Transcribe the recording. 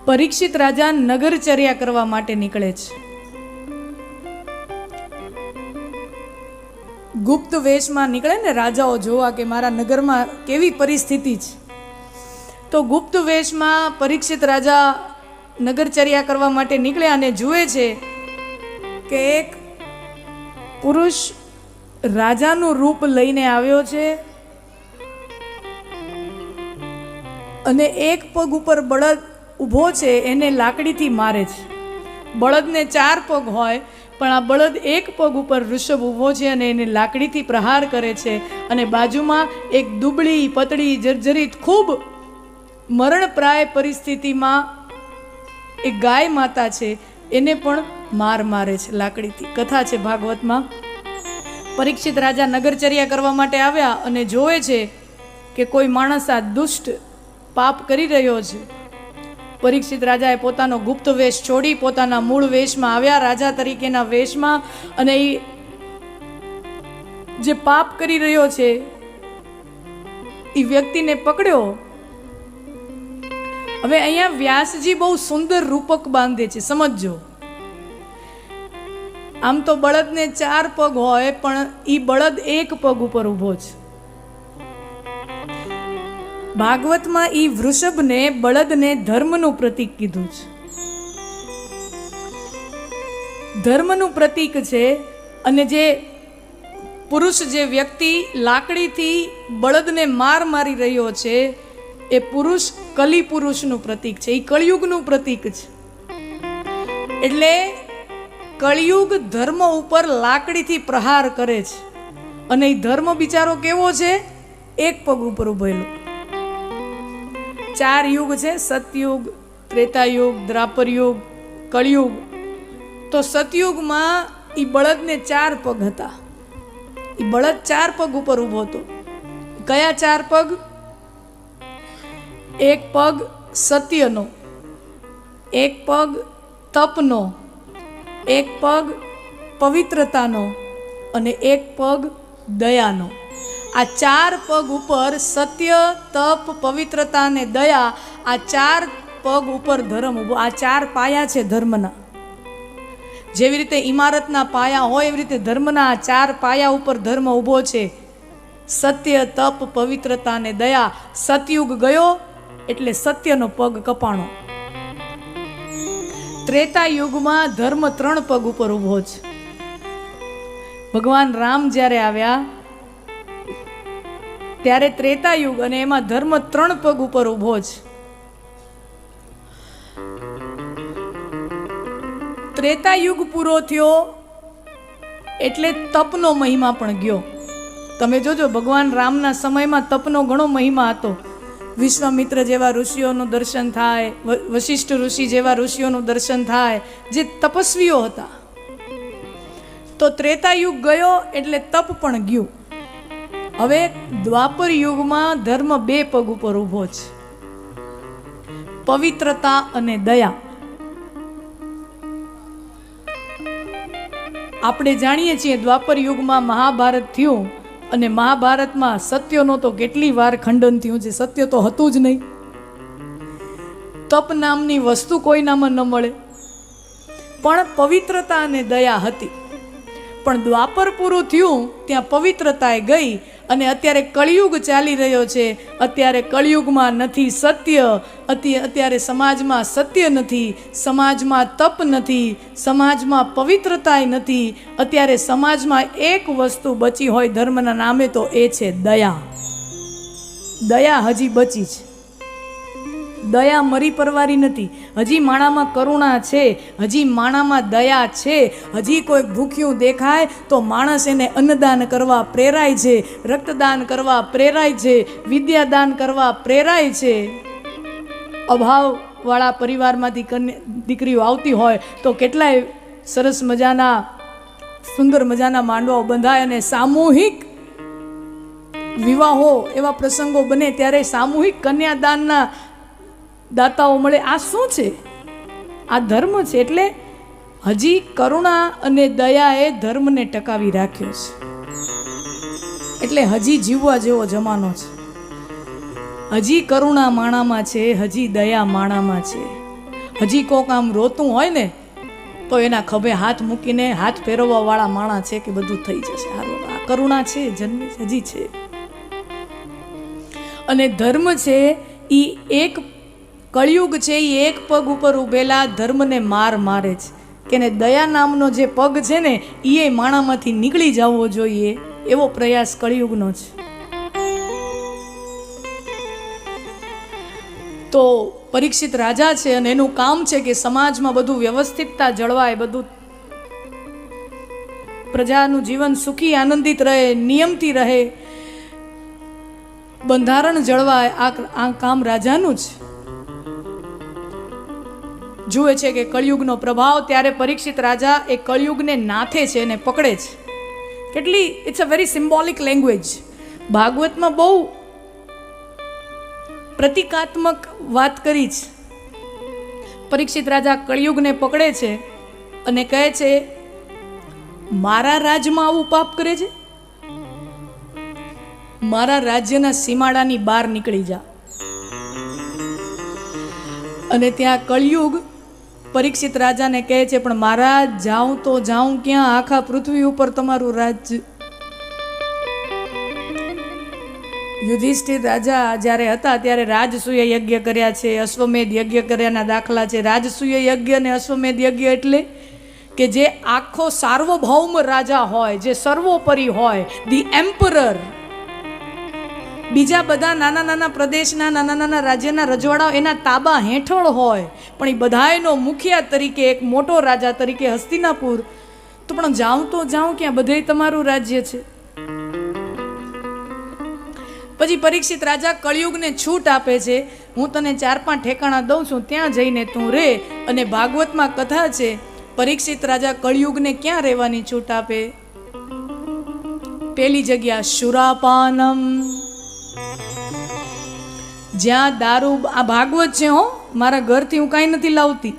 પરીક્ષિત રાજા નગરચર્યા કરવા માટે નીકળે છે. ગુપ્ત વેશમાં નીકળે ને રાજાઓ જોવા કે મારા નગરમાં કેવી પરિસ્થિતિ છે. તો ગુપ્ત વેશમાં પરીક્ષિત રાજા નગરચર્યા કરવા માટે નીકળ્યા અને જુએ છે કે એક પુરુષ રાજાનું રૂપ લઈને આવ્યો છે અને એક પગ ઉપર બળદ ઊભો છે, એને લાકડીથી મારે છે. બળદને 4 પગ હોય પણ આ બળદ એક પગ ઉપર વૃષભ ઊભો છે અને એને લાકડીથી પ્રહાર કરે છે. અને બાજુમાં એક દુબળી પતળી જર્જરિત ખૂબ મરણપ્રાય પરિસ્થિતિમાં એક ગાય માતા છે, એને પણ મારે છે લાકડીથી. કથા છે ભાગવતમાં. પરીક્ષિત રાજા નગરચર્યા કરવા માટે આવ્યા અને જોવે છે કે કોઈ માણસ આ દુષ્ટ પાપ કરી રહ્યો છે. પરીક્ષિત રાજાએ પોતાનો ગુપ્ત વેશ છોડી પોતાના મૂળ વેશમાં આવ્યા, રાજા તરીકેના વેશમાં, અને એ જે પાપ કરી રહ્યો છે એ વ્યક્તિને પકડ્યો. હવે અહીંયા વ્યાસજી બહુ સુંદર રૂપક બાંધે છે, સમજજો. આમ તો બળદને 4 પગ હોય પણ એ બળદ એક પગ ઉપર ઊભો છે. ભાગવતમાં ઈ વૃષભને બળદને ધર્મનું પ્રતીક કીધું છે. ધર્મનું પ્રતીક છે. અને જે પુરુષ, જે વ્યક્તિ લાકડીથી બળદને મારી રહ્યો છે એ પુરુષ કલી પુરુષનું પ્રતીક છે, એ કળિયુગનું પ્રતીક છે. એટલે કળિયુગ ધર્મ ઉપર લાકડીથી પ્રહાર કરે છે અને એ ધર્મ બિચારો કેવો છે? એક પગ ઉપર ઉભેલો. 4 યુગ છે, સતયુગ, ત્રેતાયુગ, દ્વાપર યુગ, કળિયુગ. તો સતયુગમાં એ બળદને 4 પગ હતા. એ બળદ 4 પગ ઉપર ઊભો હતો. કયા 4 પગ? એક પગ સત્યનો, એક પગ તપનો, એક પગ પવિત્રતાનો અને એક પગ દયાનો. આ 4 પગ ઉપર સત્ય, તપ, પવિત્રતા અને દયા, આ 4 પગ ઉપર ધર્મ ઊભો. આ 4 પાયા છે ધર્મના. જેવી રીતે ઇમારતના પાયા હોય એવી રીતે ધર્મના આ 4 પાયા ઉપર ધર્મ ઊભો છે. સત્ય, તપ, પવિત્રતા અને દયા. સતયુગ ગયો એટલે સત્યનો પગ કપાણો. ત્રેતા યુગમાં ધર્મ 3 પગ ઉપર ઊભો છે. ભગવાન રામ જ્યારે આવ્યા ત્યારે ત્રેતા યુગ અને એમાં ધર્મ 3 પગ ઉપર ઊભો છે. ત્રેતા યુગ પૂરો થયો એટલે તપનો મહિમા પણ ગયો. તમે જોજો ભગવાન રામના સમયમાં તપનો ઘણો મહિમા હતો. વિશ્વામિત્ર જેવા ઋષિઓનું દર્શન થાય, વશિષ્ઠ ઋષિ જેવા ઋષિઓનું દર્શન થાય, જે તપસ્વીઓ હતા. તો ત્રેતા યુગ ગયો એટલે તપ પણ ગયું. હવે દ્વાપર યુગમાં ધર્મ 2 પગ ઉપર ઊભો છે, પવિત્રતા અને દયા. આપણે જાણીએ છીએ દ્વાપર યુગમાં મહાભારત થયું અને મહાભારતમાં સત્યનો તો કેટલી વાર ખંડન થયું છે. સત્ય તો હતું જ નહીં. તપ નામની વસ્તુ કોઈનામાં ન મળે, પણ પવિત્રતા અને દયા હતી. પણ દ્વાપર પૂરું થયું ત્યાં પવિત્રતાએ ગઈ અને અત્યારે કળિયુગ ચાલી રહ્યો છે. અત્યારે કળિયુગમાં નથી સત્ય, અત્યારે સમાજમાં સત્ય નથી, સમાજમાં તપ નથી, સમાજમાં પવિત્રતાય નથી. અત્યારે સમાજમાં એક વસ્તુ બચી હોય ધર્મના નામે તો એ છે દયા. દયા હજી બચી છે. દયા મરી પરવારી નથી. હજી માણામાં કરુણા છે, હજી માણામાં દયા છે. હજી કોઈ ભૂખ્યું દેખાય તો માણસ એને અન્નદાન કરવા પ્રેરાય છે, રક્તદાન કરવા પ્રેરાય છે, વિદ્યાદાન કરવા પ્રેરાય છે. અભાવવાળા પરિવારમાંથી દીકરીઓ આવતી હોય તો કેટલાય સરસ મજાના સુંદર મજાના માંડવાઓ બંધાય અને સામૂહિક વિવાહો એવા પ્રસંગો બને ત્યારે સામૂહિક કન્યાદાનના દાતાઓ મળે. આ શું છે? આ ધર્મ છે. એટલે હજી કરુણા અને દયાએ ધર્મને ટકાવી રાખ્યો છે. એટલે હજી જીવવા જેવો જમાનો છે. હજી કરુણા માણામાં છે, હજી દયા માણામાં છે. હજી કોક આમ રોતું હોય ને તો એના ખભે હાથ મૂકીને હાથ ફેરવવા વાળા માણસ છે કે બધું થઈ જશે. આ કરુણા છે, જન્મે હજી છે. અને ધર્મ છે એ એક કળિયુગ છે, એ એક પગ ઉપર ઉભેલા ધર્મને માર મારે છે કે ને દયા નામનો જે પગ છે ને એ માણામાંથી નીકળી જવો જોઈએ એવો પ્રયાસ કળિયુગનો છે. તો પરીક્ષિત રાજા છે અને એનું કામ છે કે સમાજમાં બધું વ્યવસ્થિતતા જળવાય, બધું પ્રજાનું જીવન સુખી આનંદિત રહે, નિયમથી રહે, બંધારણ જળવાય. આ કામ રાજાનું જ જુએ છે કે કળિયુગનો પ્રભાવ. ત્યારે પરીક્ષિત રાજા એ કળિયુગને નાથે છે અને પકડે છે. કેટલી it's a very symbolic language. ભાગવતમાં બહુ પ્રતિકાત્મક વાત કરી છે. પરીક્ષિત રાજા કળિયુગને પકડે છે અને કહે છે મારા રાજ્યમાં આવું પાપ કરે છે, મારા રાજ્યના સીમાડાની બહાર નીકળી જા. અને ત્યાં કળિયુગ પરીક્ષિત રાજાને કહે છે પણ મહારાજ જાઉં તો જાઉં ક્યાં, આખા પૃથ્વી ઉપર તમારું રાજ્ય. યુધિષ્ઠિર રાજા જ્યારે હતા ત્યારે રાજસૂય યજ્ઞ કર્યા છે, અશ્વમેધ યજ્ઞ કર્યાના દાખલા છે. રાજસૂય યજ્ઞ અને અશ્વમેધ યજ્ઞ એટલે કે જે આખો સાર્વભૌમ રાજા હોય, જે સર્વોપરી હોય, ધી એમ્પરર, બીજા બધા નાના નાના પ્રદેશના નાના નાના રાજ્યના રજવાડાઓ એના તાબા હેઠળ હોય, પણ એ બધાયનો મુખિયા તરીકે એક મોટો રાજા તરીકે હસ્તિનાપુર. તો પણ જાઉં તો જાઉં ક્યાં, બધે તમારું રાજ્ય છે. પછી પરીક્ષિત રાજા કળિયુગને છૂટ આપે છે, હું તને 4-5 ઠેકાણા દઉં છું, ત્યાં જઈને તું રે. અને ભાગવતમાં કથા છે પરીક્ષિત રાજા કળિયુગને ક્યાં રહેવાની છૂટ આપે. પેલી જગ્યા શુરાપાનમ, જ્યાં દારૂ. આ ભાગવત છે હો, મારા ઘરથી હું કાંઈ નથી લાવતી.